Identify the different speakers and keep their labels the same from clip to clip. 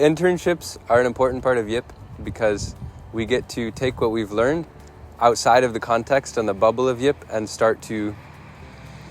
Speaker 1: internships are an important part of YIP because we get to take what we've learned outside of the context and the bubble of YIP and start to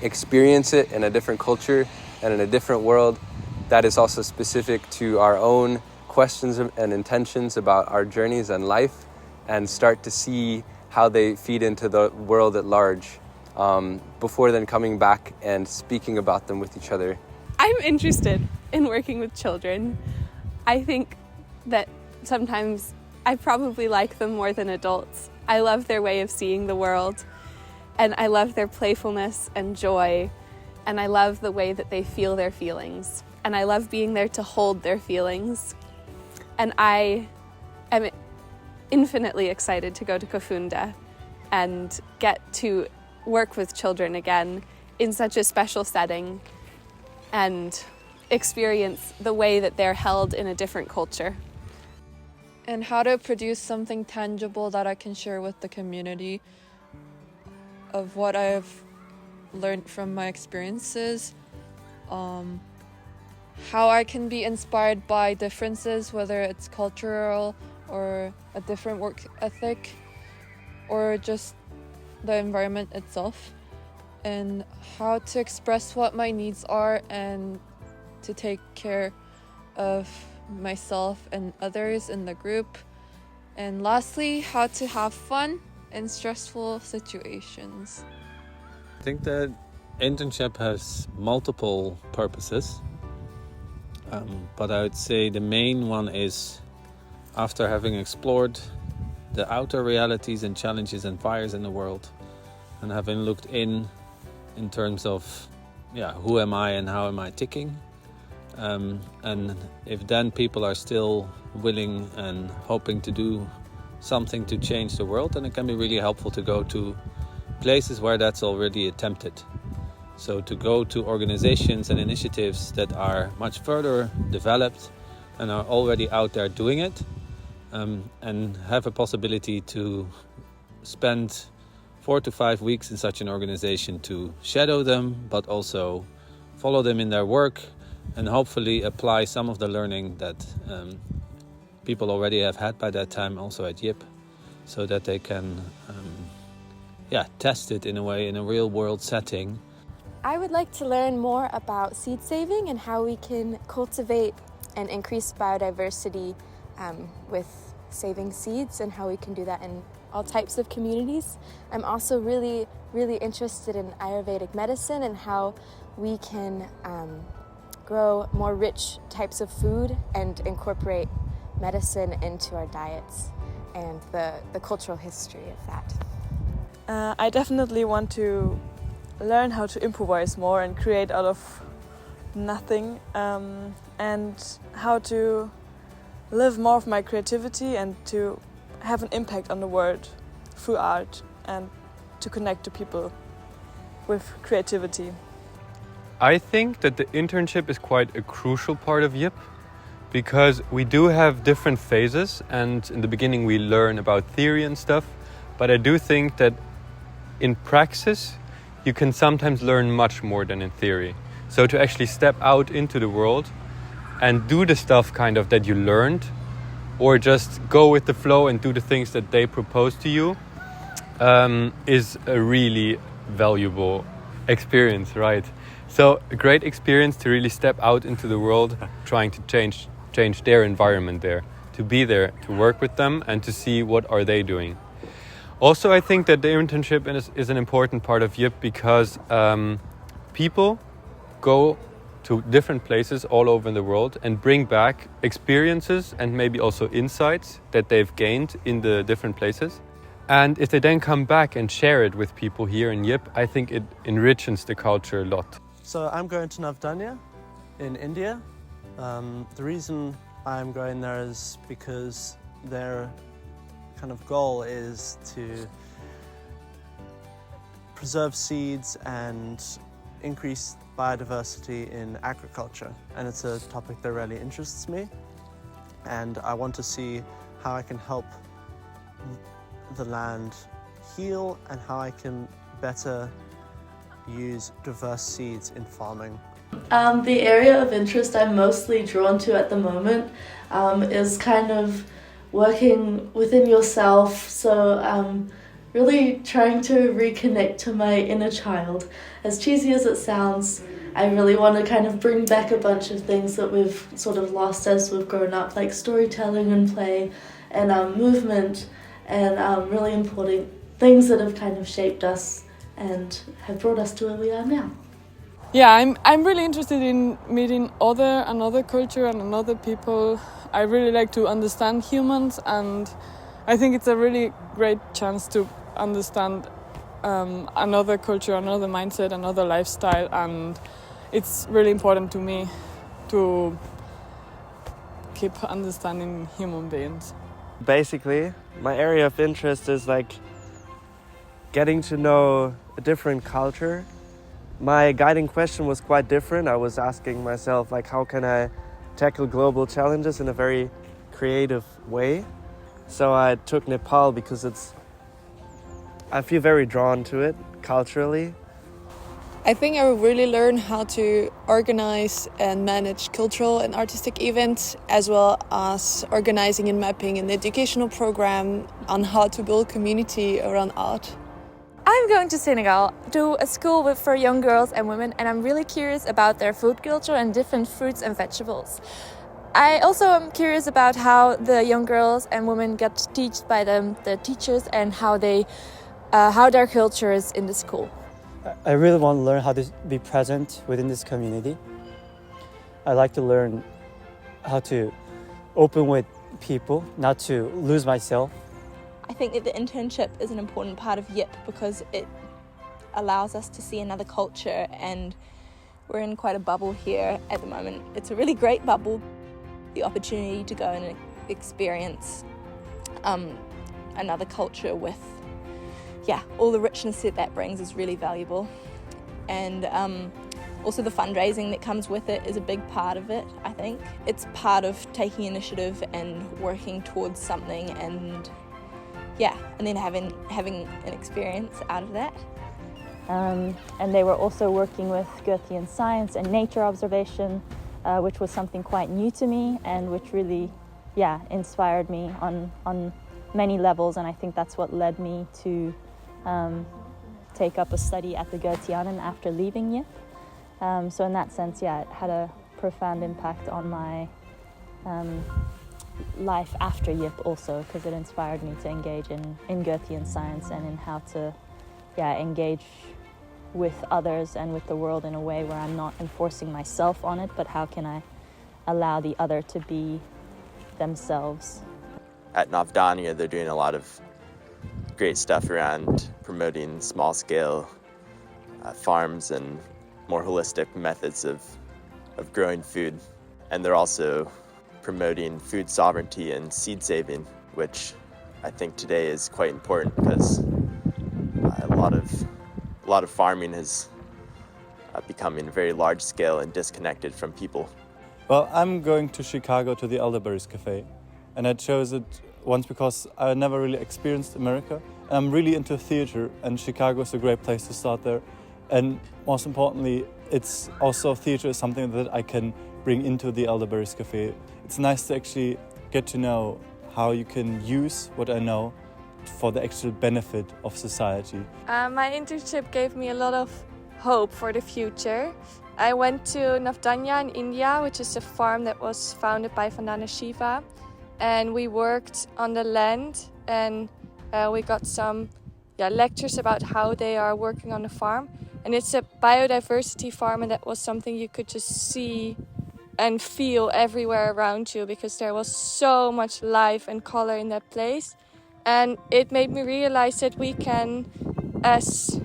Speaker 1: experience it in a different culture and in a different world that is also specific to our own questions and intentions about our journeys and life, and start to see how they feed into the world at large before then coming back and speaking about them with each other.
Speaker 2: I'm interested in working with children. I think that sometimes I probably like them more than adults. I love their way of seeing the world, and I love their playfulness and joy, and I love the way that they feel their feelings, and I love being there to hold their feelings. And I am infinitely excited to go to Kofunda and get to work with children again in such a special setting and experience the way that they're held in a different culture.
Speaker 3: And how to produce something tangible that I can share with the community of what I've learned from my experiences, how I can be inspired by differences, whether it's cultural or a different work ethic or just the environment itself, and how to express what my needs are and to take care of myself and others in the group. And lastly, how to have fun in stressful situations.
Speaker 4: I think that internship has multiple purposes, but I would say the main one is, after having explored the outer realities and challenges and fires in the world, and having looked in terms of who am I and how am I ticking, and if then people are still willing and hoping to do something to change the world, then it can be really helpful to go to places where that's already attempted. So to go to organizations and initiatives that are much further developed and are already out there doing it, and have a possibility to spend 4 to 5 weeks in such an organization to shadow them, but also follow them in their work and hopefully apply some of the learning that people already have had by that time also at YIP, so that they can test it in a way in a real world setting.
Speaker 5: I would like to learn more about seed saving and how we can cultivate and increase biodiversity with saving seeds, and how we can do that in all types of communities. I'm also really interested in Ayurvedic medicine and how we can grow more rich types of food and incorporate medicine into our diets and the cultural history of that.
Speaker 6: I definitely want to learn how to improvise more and create out of nothing, and how to live more of my creativity and to have an impact on the world through art and to connect to people with creativity.
Speaker 7: I think that the internship is quite a crucial part of YIP, because we do have different phases, and in the beginning we learn about theory and stuff, but I do think that in praxis you can sometimes learn much more than in theory. So to actually step out into the world and do the stuff kind of that you learned, or just go with the flow and do the things that they propose to you, is a really valuable experience, right? So a great experience to really step out into the world, trying to change their environment there, to be there, to work with them and to see what are they doing. Also, I think that the internship is an important part of YIP because people go to different places all over the world and bring back experiences and maybe also insights that they've gained in the different places. And if they then come back and share it with people here in YIP, I think it enriches the culture a lot.
Speaker 8: So I'm going to Navdanya in India. The reason I'm going there is because their kind of goal is to preserve seeds and increase biodiversity in agriculture, and it's a topic that really interests me, and I want to see how I can help the land heal and how I can better use diverse seeds in farming.
Speaker 9: The area of interest I'm mostly drawn to at the moment is kind of working within yourself, so really trying to reconnect to my inner child. As cheesy as it sounds, I really want to kind of bring back a bunch of things that we've sort of lost as we've grown up, like storytelling and play and movement and really important things that have kind of shaped us and have brought us to where we are now.
Speaker 6: Yeah, I'm really interested in meeting another culture and another people. I really like to understand humans, and I think it's a really great chance to understand another culture, another mindset, another lifestyle, and it's really important to me to keep understanding human beings.
Speaker 10: Basically, my area of interest is like getting to know a different culture. My guiding question was quite different. I was asking myself, like, how can I tackle global challenges in a very creative way? So I took Nepal because I feel very drawn to it culturally.
Speaker 3: I think I will really learn how to organize and manage cultural and artistic events, as well as organizing and mapping an educational program on how to build community around art.
Speaker 5: I'm going to Senegal, to a school for young girls and women, and I'm really curious about their food culture and different fruits and vegetables. I also am curious about how the young girls and women get taught by the teachers, and how their culture is in the school.
Speaker 11: I really want to learn how to be present within this community. I like to learn how to open with people, not to lose myself.
Speaker 12: I think that the internship is an important part of YIP because it allows us to see another culture, and we're in quite a bubble here at the moment. It's a really great bubble. The opportunity to go and experience another culture with all the richness that brings is really valuable. And also the fundraising that comes with it is a big part of it, I think. It's part of taking initiative and working towards something, and then having an experience out of that.
Speaker 13: And they were also working with Goethean science and nature observation, which was something quite new to me and which really inspired me on many levels, and I think that's what led me to take up a study at the Goetheanen after leaving YIP. So in that sense, it had a profound impact on my life after YIP also, because it inspired me to engage in Goethean science and in how to engage with others and with the world in a way where I'm not enforcing myself on it, but how can I allow the other to be themselves.
Speaker 14: At Novdania, they're doing a lot of great stuff around promoting small-scale farms and more holistic methods of growing food. And they're also promoting food sovereignty and seed saving, which I think today is quite important because a lot of farming is becoming very large scale and disconnected from people.
Speaker 15: Well, I'm going to Chicago to the Elderberries Cafe, and I chose it once because I never really experienced America, and I'm really into theater, and Chicago is a great place to start there. And most importantly, it's also theater is something that I can bring into the Elderberries Cafe. It's nice to actually get to know how you can use what I know for the actual benefit of society.
Speaker 2: My internship gave me a lot of hope for the future. I went to Navdanya in India, which is a farm that was founded by Vandana Shiva, and we worked on the land, and we got some lectures about how they are working on the farm. And it's a biodiversity farm, and that was something you could just see and feel everywhere around you, because there was so much life and color in that place. And it made me realize that we can, as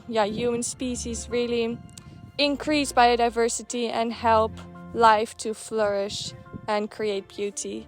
Speaker 2: human species, really increase biodiversity and help life to flourish and create beauty.